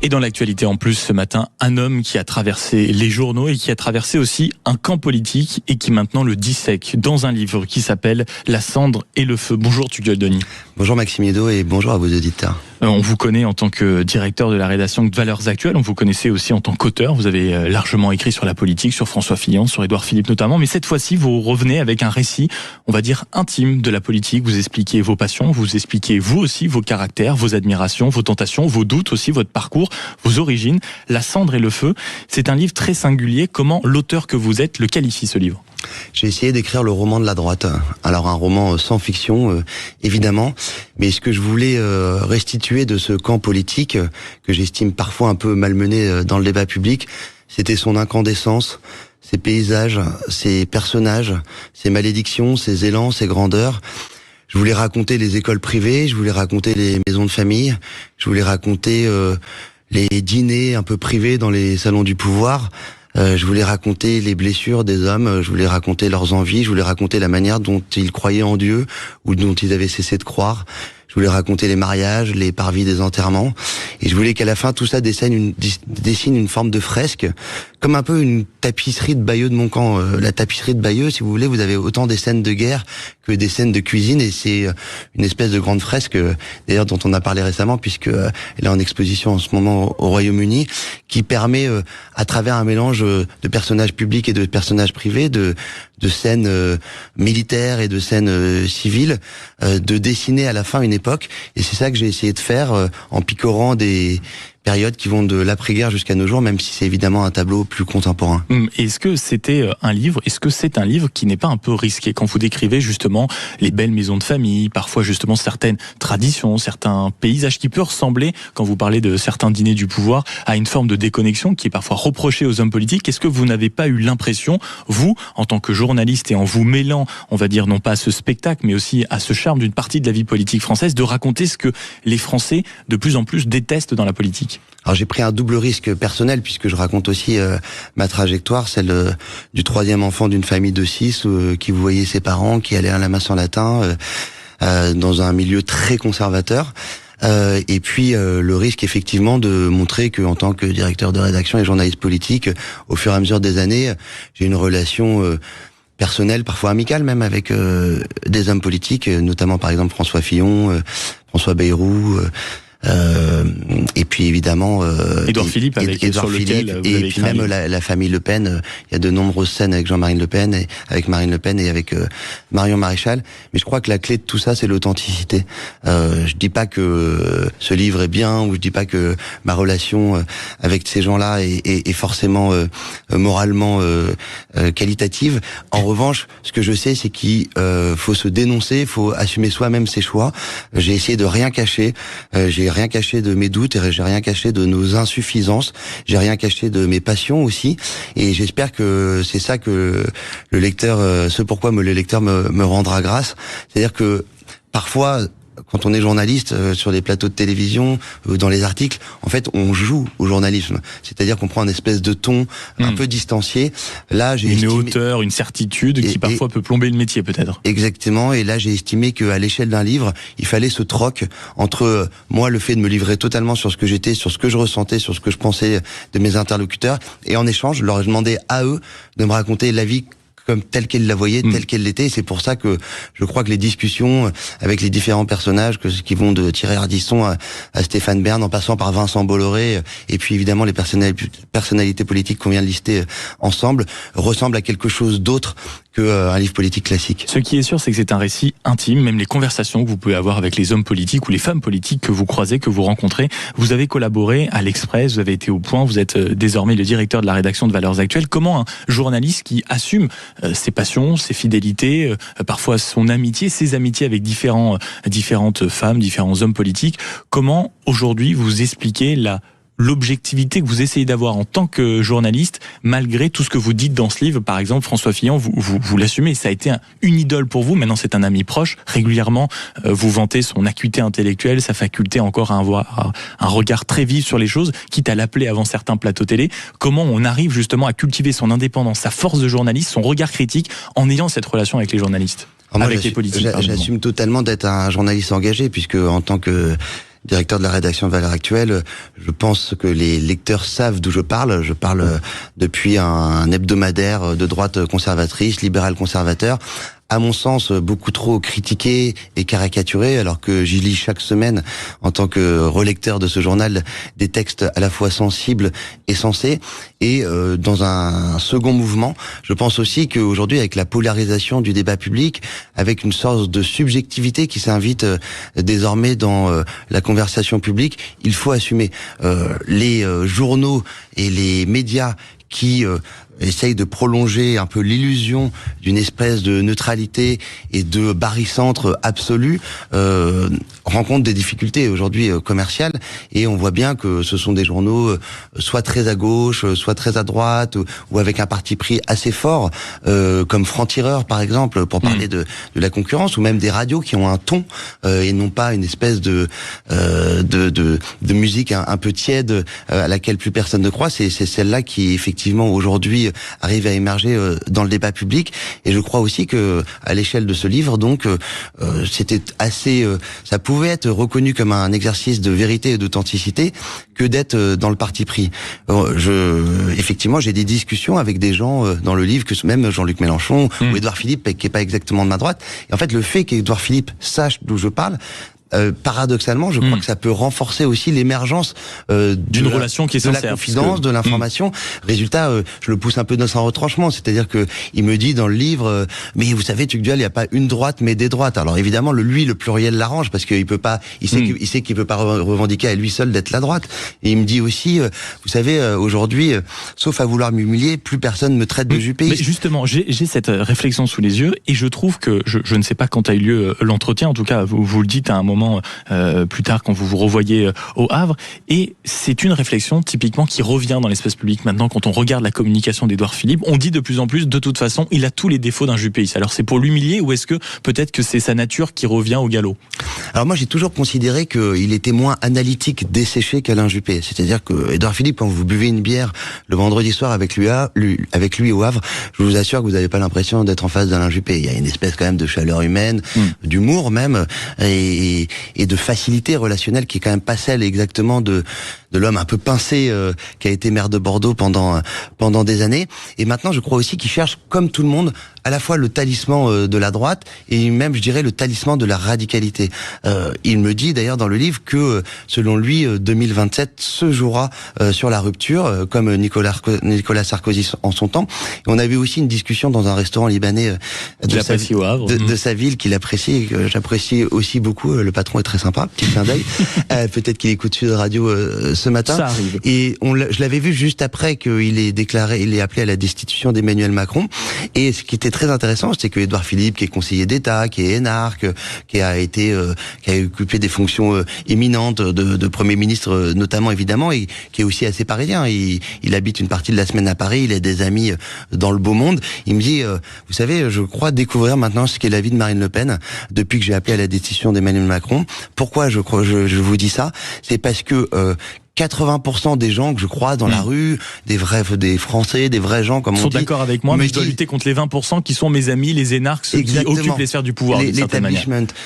Et dans l'actualité en plus ce matin, un homme qui a traversé les journaux et qui a traversé aussi un camp politique et qui maintenant le dissèque dans un livre qui s'appelle La cendre et le feu. Bonjour Tugdual Denis. Bonjour Maxime Edo et bonjour à vos auditeurs. On vous connaît en tant que directeur de la rédaction de Valeurs Actuelles, on vous connaissait aussi en tant qu'auteur, vous avez largement écrit sur la politique, sur François Fillon, sur Édouard Philippe notamment, mais cette fois-ci vous revenez avec un récit, on va dire intime de la politique, vous expliquez vos passions, vous expliquez vous aussi vos caractères, vos admirations, vos tentations, vos doutes aussi, votre parcours, vos origines. La cendre et le feu, c'est un livre très singulier, comment l'auteur que vous êtes le qualifie ce livre ? J'ai essayé d'écrire le roman de la droite. Alors un roman sans fiction, évidemment, mais ce que je voulais restituer de ce camp politique, que j'estime parfois un peu malmené dans le débat public, c'était son incandescence, ses paysages, ses personnages, ses malédictions, ses élans, ses grandeurs. Je voulais raconter les écoles privées, je voulais raconter les maisons de famille, je voulais raconter les dîners un peu privés dans les salons du pouvoir. Je voulais raconter les blessures des hommes, je voulais raconter leurs envies, je voulais raconter la manière dont ils croyaient en Dieu ou dont ils avaient cessé de croire. Je voulais raconter les mariages, les parvis des enterrements. Et je voulais qu'à la fin, tout ça dessine une forme de fresque, comme un peu une tapisserie de Bayeux de Montcamp. La tapisserie de Bayeux, si vous voulez, vous avez autant des scènes de guerre que des scènes de cuisine. Et c'est une espèce de grande fresque, d'ailleurs, dont on a parlé récemment, puisque elle est en exposition en ce moment au Royaume-Uni, qui permet, à travers un mélange de personnages publics et de personnages privés, de scènes militaires et de scènes civiles, de dessiner à la fin une époque. Et c'est ça que j'ai essayé de faire en picorant des périodes qui vont de l'après-guerre jusqu'à nos jours, même si c'est évidemment un tableau plus contemporain. Est-ce que c'est un livre qui n'est pas un peu risqué quand vous décrivez justement les belles maisons de famille, parfois justement certaines traditions, certains paysages qui peuvent ressembler, quand vous parlez de certains dîners du pouvoir, à une forme de déconnexion qui est parfois reprochée aux hommes politiques? Est-ce que vous n'avez pas eu l'impression, vous, en tant que journaliste et en vous mêlant, on va dire non pas à ce spectacle, mais aussi à ce charme d'une partie de la vie politique française, de raconter ce que les Français de plus en plus détestent dans la politique? Alors j'ai pris un double risque personnel puisque je raconte aussi ma trajectoire, celle du troisième enfant d'une famille de 6 qui voyait ses parents, qui allait à la messe en latin dans un milieu très conservateur. Et puis le risque effectivement de montrer que en tant que directeur de rédaction et journaliste politique, au fur et à mesure des années, j'ai une relation personnelle, parfois amicale même, avec des hommes politiques, notamment par exemple François Fillon, François Bayrou. Et puis évidemment Édouard Philippe, avec Édouard Philippe, et puis même la famille Le Pen. Il y a de nombreuses scènes avec Jean-Marie Le Pen, et avec Marine Le Pen et avec Marion Maréchal. Mais je crois que la clé de tout ça, c'est l'authenticité. Je dis pas que ce livre est bien, ou je dis pas que ma relation avec ces gens-là est forcément moralement qualitative. En revanche, ce que je sais, c'est qu'il faut se dénoncer, il faut assumer soi-même ses choix. J'ai essayé de rien cacher. J'ai rien caché de mes doutes et j'ai rien caché de nos insuffisances. J'ai rien caché de mes passions aussi. Et j'espère que c'est ça que le lecteur, ce pourquoi le lecteur me rendra grâce. C'est-à-dire que parfois, quand on est journaliste sur des plateaux de télévision, dans les articles, en fait, on joue au journalisme. C'est-à-dire qu'on prend une espèce de ton un peu distancié. Là, j'ai une hauteur, une certitude qui parfois peut plomber le métier, peut-être. Exactement. Et là, j'ai estimé qu'à l'échelle d'un livre, il fallait ce troc entre moi, le fait de me livrer totalement sur ce que j'étais, sur ce que je ressentais, sur ce que je pensais de mes interlocuteurs, et en échange, je leur ai demandé à eux de me raconter la vie comme telle qu'elle la voyait, telle qu'elle l'était. Et c'est pour ça que je crois que les discussions avec les différents personnages, qui vont de Thierry Ardisson à Stéphane Bern, en passant par Vincent Bolloré, et puis évidemment les personnalités politiques qu'on vient de lister ensemble, ressemblent à quelque chose d'autre qu'un livre politique classique. Ce qui est sûr, c'est que c'est un récit intime, même les conversations que vous pouvez avoir avec les hommes politiques ou les femmes politiques que vous croisez, que vous rencontrez. Vous avez collaboré à l'Express, vous avez été au Point, vous êtes désormais le directeur de la rédaction de Valeurs Actuelles. Comment un journaliste qui assume ses passions, ses fidélités, parfois son amitié, ses amitiés avec différentes femmes, différents hommes politiques, comment aujourd'hui vous expliquez l'objectivité que vous essayez d'avoir en tant que journaliste, malgré tout ce que vous dites dans ce livre? Par exemple, François Fillon, vous l'assumez, ça a été une idole pour vous, maintenant c'est un ami proche, régulièrement vous vantez son acuité intellectuelle, sa faculté encore à avoir un regard très vif sur les choses, quitte à l'appeler avant certains plateaux télé. Comment on arrive justement à cultiver son indépendance, sa force de journaliste, son regard critique, en ayant cette relation avec les journalistes, avec les politiques? J'assume totalement d'être un journaliste engagé, puisque en tant que directeur de la rédaction de Valeurs Actuelles. Je pense que les lecteurs savent d'où je parle. Je parle depuis un hebdomadaire de droite conservatrice, libéral conservateur, à mon sens, beaucoup trop critiqué et caricaturé, alors que j'y lis chaque semaine, en tant que relecteur de ce journal, des textes à la fois sensibles et sensés. Et dans un second mouvement, je pense aussi qu'aujourd'hui, avec la polarisation du débat public, avec une sorte de subjectivité qui s'invite désormais dans la conversation publique, il faut assumer. Les journaux et les médias qui essaye de prolonger un peu l'illusion d'une espèce de neutralité et de barycentre absolu, rencontre des difficultés aujourd'hui commerciales, et on voit bien que ce sont des journaux soit très à gauche, soit très à droite, ou avec un parti pris assez fort, comme Franc-Tireur par exemple, pour parler de la concurrence, ou même des radios qui ont un ton et non pas une espèce de musique un peu tiède à laquelle plus personne ne croit. C'est celle-là qui effectivement aujourd'hui arrive à émerger dans le débat public, et je crois aussi que à l'échelle de ce livre, donc c'était assez, ça pouvait être reconnu comme un exercice de vérité et d'authenticité que d'être dans le parti pris. Effectivement, j'ai des discussions avec des gens dans le livre, que même Jean-Luc Mélenchon ou Édouard Philippe, qui est pas exactement de ma droite. Et en fait, le fait qu'Édouard Philippe sache d'où je parle, paradoxalement, je crois que ça peut renforcer aussi l'émergence d'une relation qui est sincère, de la confidence, de l'information. Résultat, je le pousse un peu dans son retranchement, c'est-à-dire que il me dit dans le livre, mais vous savez, Tocqueville, il n'y a pas une droite, mais des droites. Alors évidemment, le pluriel l'arrange, parce qu'il peut pas, il sait qu'il peut pas revendiquer à lui seul d'être la droite. Et il me dit aussi, vous savez, aujourd'hui, sauf à vouloir m'humilier, plus personne me traite de Juppé. Mais justement, j'ai cette réflexion sous les yeux, et je trouve que je ne sais pas quand a eu lieu l'entretien. En tout cas, vous le dites à un moment plus tard quand vous vous revoyez au Havre, et c'est une réflexion typiquement qui revient dans l'espace public maintenant. Quand on regarde la communication d'Édouard Philippe, on dit de plus en plus, de toute façon, il a tous les défauts d'un juppéiste. Alors c'est pour l'humilier, ou est-ce que peut-être que c'est sa nature qui revient au galop? Alors moi, j'ai toujours considéré qu'il était moins analytique, desséché qu'Alain Juppé. C'est-à-dire que Édouard Philippe, quand vous buvez une bière le vendredi soir avec lui au Havre, je vous assure que vous n'avez pas l'impression d'être en face d'Alain Juppé. Il y a une espèce quand même de chaleur humaine, d'humour même, et de facilité relationnelle qui est quand même pas celle exactement de l'homme un peu pincé qui a été maire de Bordeaux pendant des années. Et maintenant, je crois aussi qu'il cherche, comme tout le monde, à la fois le talisman de la droite et même, je dirais, le talisman de la radicalité. Il me dit d'ailleurs dans le livre que, selon lui, 2027 se jouera sur la rupture, comme Nicolas Sarkozy en son temps. Et on avait aussi une discussion dans un restaurant libanais de sa ville, qu'il apprécie et que j'apprécie aussi beaucoup. Le patron est très sympa, petit clin d'œil. Peut-être qu'il écoute Sud Radio ce matin. Ça arrive. Et je l'avais vu juste après qu'il est appelé à la destitution d'Emmanuel Macron. Et ce qui était très intéressant, c'est que Édouard Philippe, qui est conseiller d'État, qui est énarque, qui a occupé des fonctions éminentes de Premier ministre notamment évidemment, et qui est aussi assez parisien. Il habite une partie de la semaine à Paris, il a des amis dans le beau monde. Il me dit, vous savez, je crois découvrir maintenant ce qu'est la vie de Marine Le Pen depuis que j'ai appelé à la destitution d'Emmanuel Macron. Pourquoi je vous dis ça? C'est parce que 80% des gens que je croise dans la rue, des Français, des vrais gens, comme on dit, sont d'accord avec moi, mais je dois lutter contre les 20% qui sont mes amis, les énarques, ceux qui occupent les sphères du pouvoir, d'une certaine manière.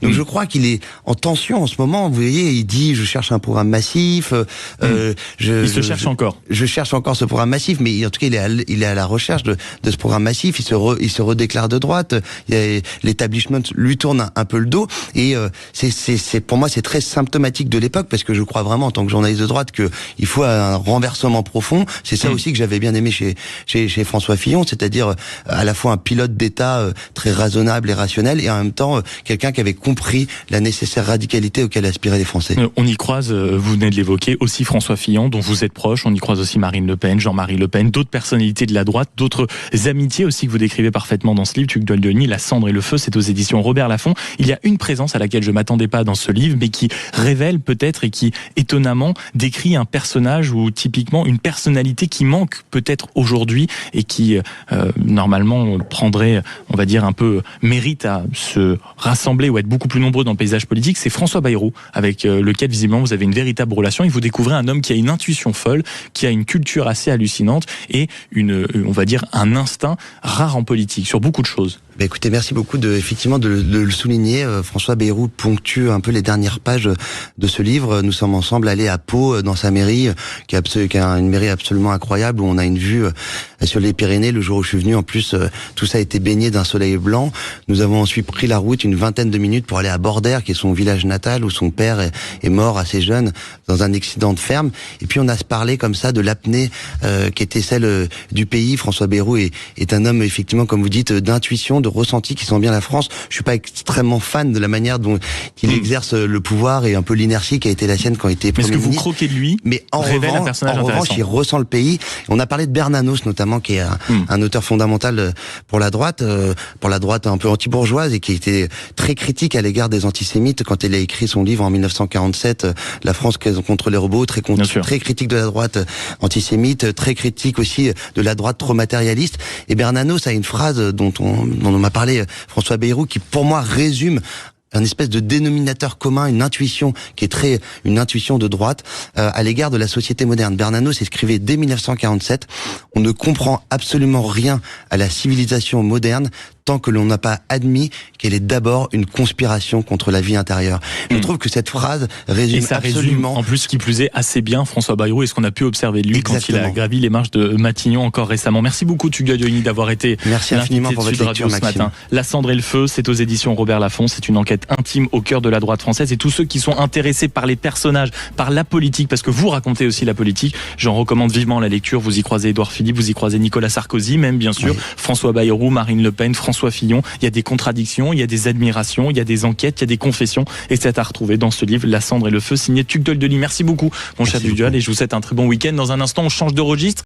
Donc je crois qu'il est en tension en ce moment. Vous voyez, il dit, je cherche un programme massif. Il se cherche encore. Je cherche encore ce programme massif, mais en tout cas, il est à la recherche de ce programme massif. Il se redéclare de droite. L'establishment lui tourne un peu le dos. Et pour moi, c'est très symptomatique de l'époque, parce que je crois vraiment, en tant que journaliste de droite, qu'il faut un renversement profond. C'est ça aussi que j'avais bien aimé chez François Fillon, c'est-à-dire à la fois un pilote d'État très raisonnable et rationnel, et en même temps quelqu'un qui avait compris la nécessaire radicalité auquel aspiraient les Français. On y croise, vous venez de l'évoquer, aussi François Fillon, dont vous êtes proche. On y croise aussi Marine Le Pen, Jean-Marie Le Pen, d'autres personnalités de la droite, d'autres amitiés aussi que vous décrivez parfaitement dans ce livre, Tocqueville de Denis, La cendre et le feu, c'est aux éditions Robert Laffont. Il y a une présence à laquelle je m'attendais pas dans ce livre, mais qui révèle peut-être et qui étonnamment décrit un personnage, ou typiquement une personnalité qui manque peut-être aujourd'hui et qui normalement prendrait, on va dire, un peu mérite à se rassembler ou être beaucoup plus nombreux dans le paysage politique. C'est François Bayrou, avec lequel visiblement vous avez une véritable relation, et vous découvrez un homme qui a une intuition folle, qui a une culture assez hallucinante et on va dire un instinct rare en politique sur beaucoup de choses. Bah écoutez, merci beaucoup de le souligner. François Bayrou ponctue un peu les dernières pages de ce livre. Nous sommes ensemble allés à Pau, dans sa mairie, qui a une mairie absolument incroyable, où on a une vue sur les Pyrénées. Le jour où je suis venu, en plus, tout ça a été baigné d'un soleil blanc. Nous avons ensuite pris la route une vingtaine de minutes pour aller à Bordère, qui est son village natal, où son père est mort assez jeune dans un accident de ferme. Et puis on a parlé comme ça de l'apnée qui était celle du pays. François Bayrou est un homme, effectivement, comme vous dites, d'intuition, de ressenti, qui sent bien la France. Je suis pas extrêmement fan de la manière dont il exerce le pouvoir et un peu l'inertie qui a été la sienne quand il était Premier ministre. Mais ce que vous croquez de lui, mais en revanche, il ressent le pays. On a parlé de Bernanos, notamment, qui est un auteur fondamental pour la droite un peu anti-bourgeoise, et qui était très critique à l'égard des antisémites quand il a écrit son livre en 1947, La France contre les robots, très critique de la droite antisémite, très critique aussi de la droite trop matérialiste. Et Bernanos a une phrase dont on m'a parlé, François Bayrou, qui pour moi résume un espèce de dénominateur commun, une intuition une intuition de droite à l'égard de la société moderne. Bernanos écrivait dès 1947: on ne comprend absolument rien à la civilisation moderne tant que l'on n'a pas admis qu'elle est d'abord une conspiration contre la vie intérieure. Je trouve que cette phrase résume absolument... En plus, qui plus est, assez bien François Bayrou et ce qu'on a pu observer de lui quand il a gravi les marches de Matignon encore récemment. Merci beaucoup, Tugdual Deligny, d'avoir été infiniment pour votre lecture, ce matin. La cendre et le feu, c'est aux éditions Robert Laffont. C'est une enquête intime au cœur de la droite française, et tous ceux qui sont intéressés par les personnages, par la politique, parce que vous racontez aussi la politique, j'en recommande vivement la lecture. Vous y croisez Édouard Philippe, vous y croisez Nicolas Sarkozy, même bien sûr, François Bayrou, Marine Le Pen, François Fillon. Il y a des contradictions, il y a des admirations, il y a des enquêtes, il y a des confessions, et c'est à retrouver dans ce livre, La cendre et le feu, signé Tugdual Deligny. Merci beaucoup, mon cher Tugdual, et je vous souhaite un très bon week-end. Dans un instant, on change de registre.